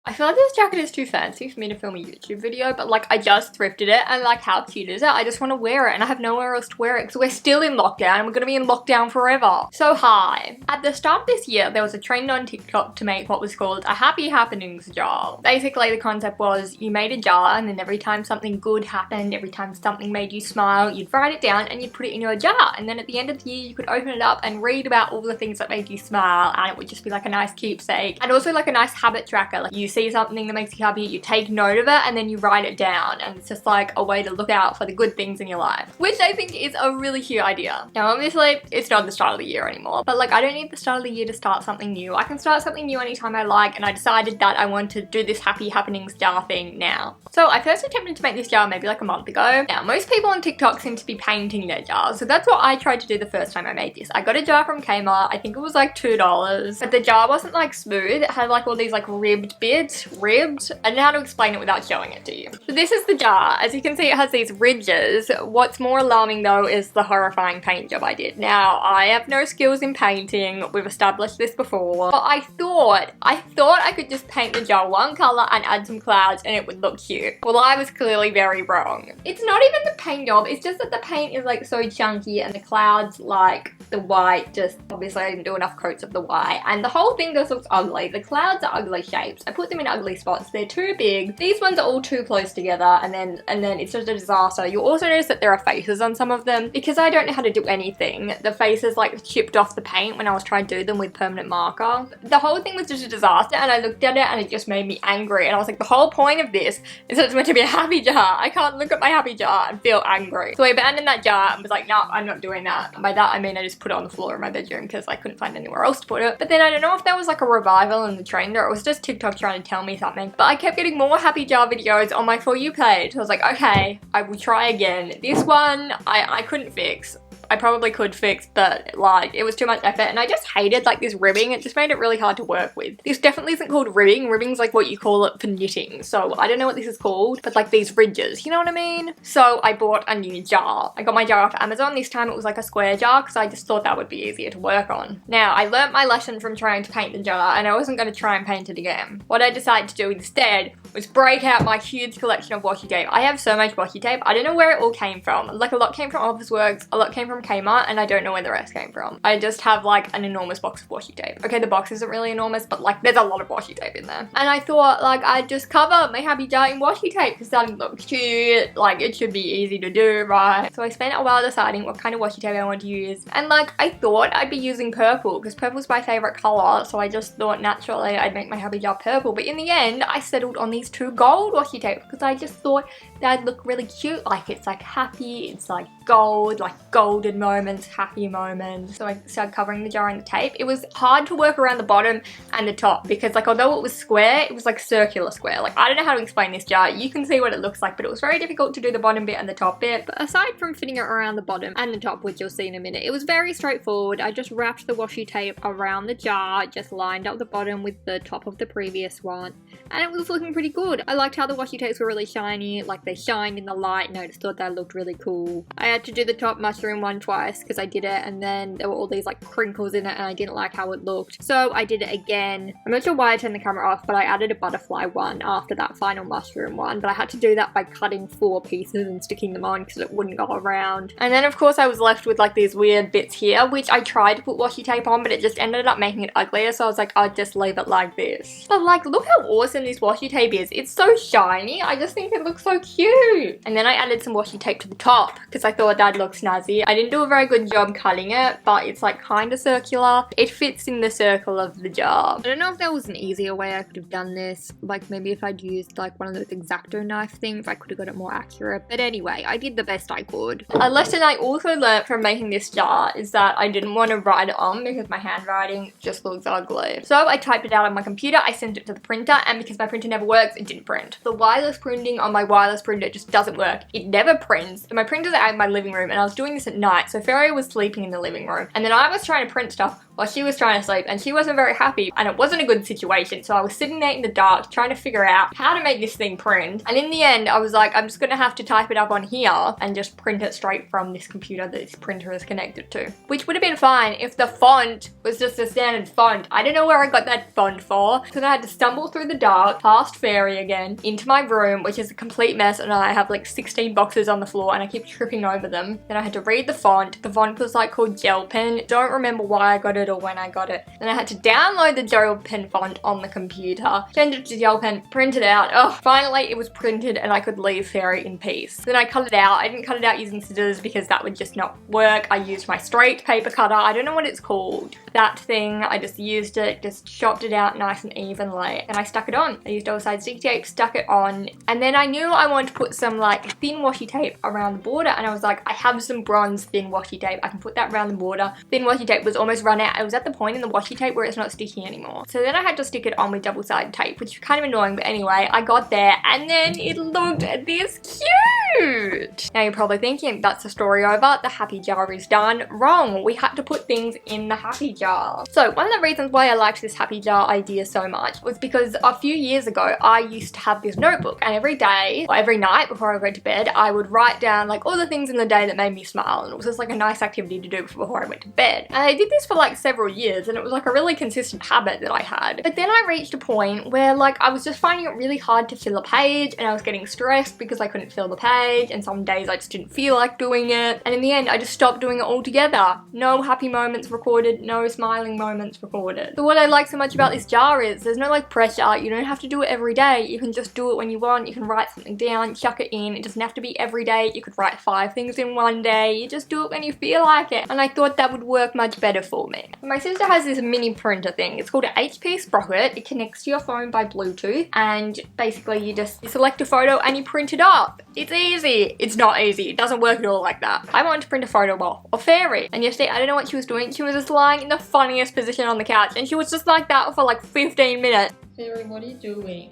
I feel like this jacket is too fancy for me to film a YouTube video, but like I just thrifted it and like how cute is it? I just want to wear it and I have nowhere else to wear it because we're still in lockdown and we're going to be in lockdown forever. So hi. At the start of this year, there was a trend on TikTok to make what was called a happy happenings jar. Basically, the concept was you made a jar and then every time something good happened, every time something made you smile, you'd write it down and you'd put it in your jar. And then at the end of the year, you could open it up and read about all the things that made you smile, and it would just be like a nice keepsake and also like a nice habit tracker. Like you see something that makes you happy, you take note of it and then you write it down, and it's just like a way to look out for the good things in your life, which I think is a really cute idea. Now obviously it's not the start of the year anymore, but like I don't need the start of the year to start something new. I can start something new anytime I like, and I decided that I want to do this happy happenings jar thing now. So I first attempted to make this jar maybe like a month ago. Now most people on TikTok seem to be painting their jars, so that's what I tried to do the first time I made this. I got a jar from Kmart, I think it was like $2, but the jar wasn't like smooth. It had like all these like ribbed bits. I don't know how to explain it without showing it to you. So this is the jar. As you can see, it has these ridges. What's more alarming though is the horrifying paint job I did. Now, I have no skills in painting. We've established this before. But I thought I could just paint the jar one color and add some clouds and it would look cute. Well, I was clearly very wrong. It's not even the paint job. It's just that the paint is like so chunky and the clouds, like the white, just obviously I didn't do enough coats of the white. And the whole thing just looks ugly. The clouds are ugly shapes. I put them in ugly spots. They're too big. These ones are all too close together, and then it's just a disaster. You'll also notice that there are faces on some of them. Because I don't know how to do anything, the faces like chipped off the paint when I was trying to do them with permanent marker. The whole thing was just a disaster, and I looked at it and it just made me angry, and I was like, the whole point of this is that it's meant to be a happy jar. I can't look at my happy jar and feel angry. So I abandoned that jar and was like, no, I'm not doing that. And by that I mean I just put it on the floor in my bedroom because I couldn't find anywhere else to put it. But then I don't know if there was like a revival in the trend or it was just TikTok trying to tell me something, but I kept getting more happy jar videos on my For You page. So I was like, okay, I will try again. This one I couldn't fix. I probably could fix, but like it was too much effort, and I just hated like this ribbing. It just made it really hard to work with. This definitely isn't called ribbing. Ribbing's like what you call it for knitting. So I don't know what this is called, but like these ridges, you know what I mean? So I bought a new jar. I got my jar off Amazon. This time it was like a square jar because I just thought that would be easier to work on. Now I learnt my lesson from trying to paint the jar, and I wasn't going to try and paint it again. What I decided to do instead was break out my huge collection of washi tape. I have so much washi tape. I don't know where it all came from. Like a lot came from Officeworks, a lot came from Kmart, and I don't know where the rest came from. I just have like an enormous box of washi tape. Okay, the box isn't really enormous, but like there's a lot of washi tape in there. And I thought like I'd just cover my happy jar in washi tape because that looks cute. Like it should be easy to do, right? So I spent a while deciding what kind of washi tape I want to use. And like I thought I'd be using purple because purple's my favorite color. So I just thought naturally I'd make my happy jar purple. But in the end, I settled on these two gold washi tape because I just thought that'd look really cute. Like it's like happy, it's like gold, like golden moments, happy moments. So I started covering the jar in the tape. It was hard to work around the bottom and the top because like although it was square, it was like circular square. Like I don't know how to explain this jar. You can see what it looks like, but it was very difficult to do the bottom bit and the top bit. But aside from fitting it around the bottom and the top, which you'll see in a minute, it was very straightforward. I just wrapped the washi tape around the jar, just lined up the bottom with the top of the previous one, and it was looking pretty good. I liked how the washi tapes were really shiny, like they shined in the light, and I just thought that looked really cool. I had to do the top mushroom one twice because I did it and then there were all these like crinkles in it and I didn't like how it looked. So I did it again. I'm not sure why I turned the camera off, but I added a butterfly one after that final mushroom one, but I had to do that by cutting 4 pieces and sticking them on because it wouldn't go around. And then of course I was left with like these weird bits here, which I tried to put washi tape on, but it just ended up making it uglier, so I was like, I'll just leave it like this. But like, look how awesome this washi tape is. It's so shiny. I just think it looks so cute. And then I added some washi tape to the top because I thought that'd look snazzy. I didn't do a very good job cutting it, but it's like kind of circular. It fits in the circle of the jar. I don't know if there was an easier way I could have done this. Like maybe if I'd used like one of those X-Acto knife things, I could have got it more accurate. But anyway, I did the best I could. A lesson I also learned from making this jar is that I didn't want to write it on because my handwriting just looks ugly. So I typed it out on my computer, I sent it to the printer, and because my printer never works, it didn't print. The wireless printing on my wireless printer just doesn't work. It never prints. So my printer's out in my living room and I was doing this at night, so Ferry was sleeping in the living room and then I was trying to print stuff while she was trying to sleep, and she wasn't very happy, and it wasn't a good situation. So I was sitting there in the dark trying to figure out how to make this thing print, and in the end I was like, I'm just gonna have to type it up on here and just print it straight from this computer that this printer is connected to, which would have been fine if the font was just a standard font. I don't know where I got that font for, so then I had to stumble through the dark past Fairy again into my room, which is a complete mess, and I have like 16 boxes on the floor and I keep tripping over them. Then I had to read the font. The font was like called Gel Pen. Don't remember why I got it or when I got it. Then I had to download the Gel Pen font on the computer, change it to Gel Pen, print it out. Oh, finally it was printed and I could leave Fairy in peace. Then I cut it out. I didn't cut it out using scissors because that would just not work. I used my straight paper cutter. I don't know what it's called. That thing, I just used it, just chopped it out nice and evenly, and I stuck it on. I used double-sided sticky tape, stuck it on, and then I knew I wanted to put some like thin washi tape around the border, and I was like, I have some bronze thin washi tape. I can put that around the border. Thin washi tape was almost run out. I was at the point in the washi tape where it's not sticky anymore. So then I had to stick it on with double-sided tape, which was kind of annoying, but anyway, I got there, and then it looked this cute. Now you're probably thinking, that's the story over. The happy jar is done. Wrong. We had to put things in the happy jar. So one of the reasons why I liked this happy jar idea so much was because a few years ago I used to have this notebook, and every day or every night before I went to bed I would write down like all the things in the day that made me smile, and it was just like a nice activity to do before I went to bed. And I did this for like several years, and it was like a really consistent habit that I had. But then I reached a point where like I was just finding it really hard to fill a page, and I was getting stressed because I couldn't fill the page, and some days I just didn't feel like doing it, and in the end I just stopped doing it altogether. No happy moments recorded, no smiling moments recorded. So what I like so much about this jar is there's no like pressure. You don't have to do it every day. You can just do it when you want. You can write something down, chuck it in. It doesn't have to be every day. You could write 5 things in one day. You just do it when you feel like it. And I thought that would work much better for me. My sister has this mini printer thing. It's called an HP Sprocket. It connects to your phone by Bluetooth, and basically you select a photo and you print it up. It's easy. It's not easy. It doesn't work at all like that. I wanted to print a photo of Fairy, and yesterday I don't know what she was doing. She was just lying in the funniest position on the couch, and she was just like that for like 15 minutes. Fairy, what are you doing?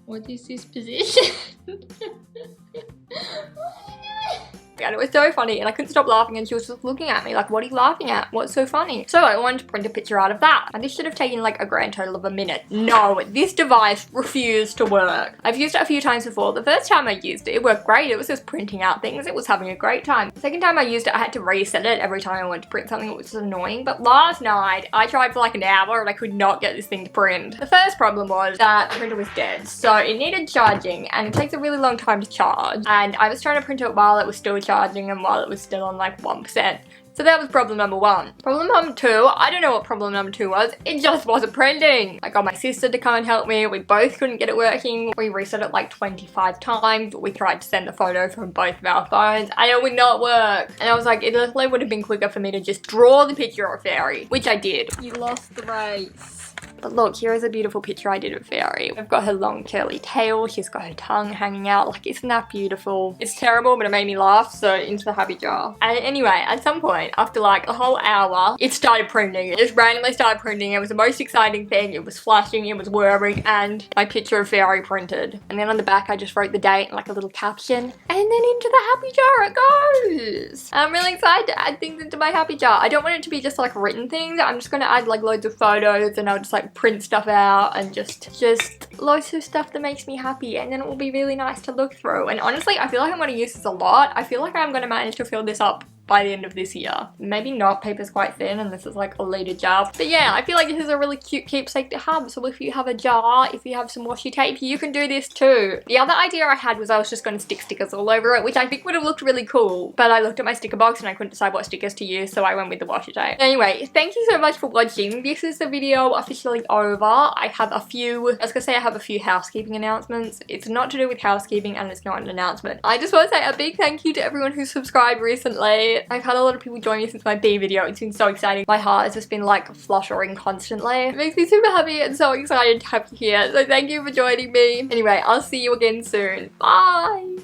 What is this position? And it was so funny, and I couldn't stop laughing, and she was just looking at me like, what are you laughing at? What's so funny? So I wanted to print a picture out of that, and this should have taken like a grand total of a minute. No, this device refused to work. I've used it a few times before. The first time I used it, it worked great. It was just printing out things. It was having a great time. The second time I used it, I had to reset it every time I wanted to print something, which was annoying. But last night, I tried for like an hour, and I could not get this thing to print. The first problem was that the printer was dead, so it needed charging, and it takes a really long time to charge, and I was trying to print it while it was still charging and while it was still on like 1%. So that was problem number 1. Problem number 2, I don't know what problem number 2 was. It just wasn't printing. I got my sister to come and help me. We both couldn't get it working. We reset it like 25 times. We tried to send a photo from both of our phones, and it would not work. And I was like, it literally would have been quicker for me to just draw the picture of Fairy, which I did. You lost the race. But look, here is a beautiful picture I did of Fairy. I've got her long curly tail, she's got her tongue hanging out, like isn't that beautiful? It's terrible, but it made me laugh, so into the happy jar. And anyway, at some point, after like a whole hour, it started printing. It just randomly started printing. It was the most exciting thing. It was flashing, it was whirring, and my picture of Fairy printed. And then on the back, I just wrote the date and like a little caption. And then into the happy jar it goes. I'm really excited to add things into my happy jar. I don't want it to be just like written things. I'm just gonna add like loads of photos, and I'll just like print stuff out, and just loads of stuff that makes me happy, and then it will be really nice to look through. And honestly, I feel like I'm going to use this a lot. I feel like I'm going to manage to fill this up by the end of this year. Maybe not, paper's quite thin and this is like a liter jar. But yeah, I feel like this is a really cute keepsake to have. So if you have a jar, if you have some washi tape, you can do this too. The other idea I had was I was just going to stick stickers all over it, which I think would have looked really cool. But I looked at my sticker box and I couldn't decide what stickers to use, so I went with the washi tape. Anyway, thank you so much for watching. This is the video officially over. I have a few housekeeping announcements. It's not to do with housekeeping and it's not an announcement. I just want to say a big thank you to everyone who's subscribed recently. I've had a lot of people join me since my B video. It's been so exciting. My heart has just been like fluttering constantly. It makes me super happy and so excited to have you here. So thank you for joining me. Anyway, I'll see you again soon. Bye!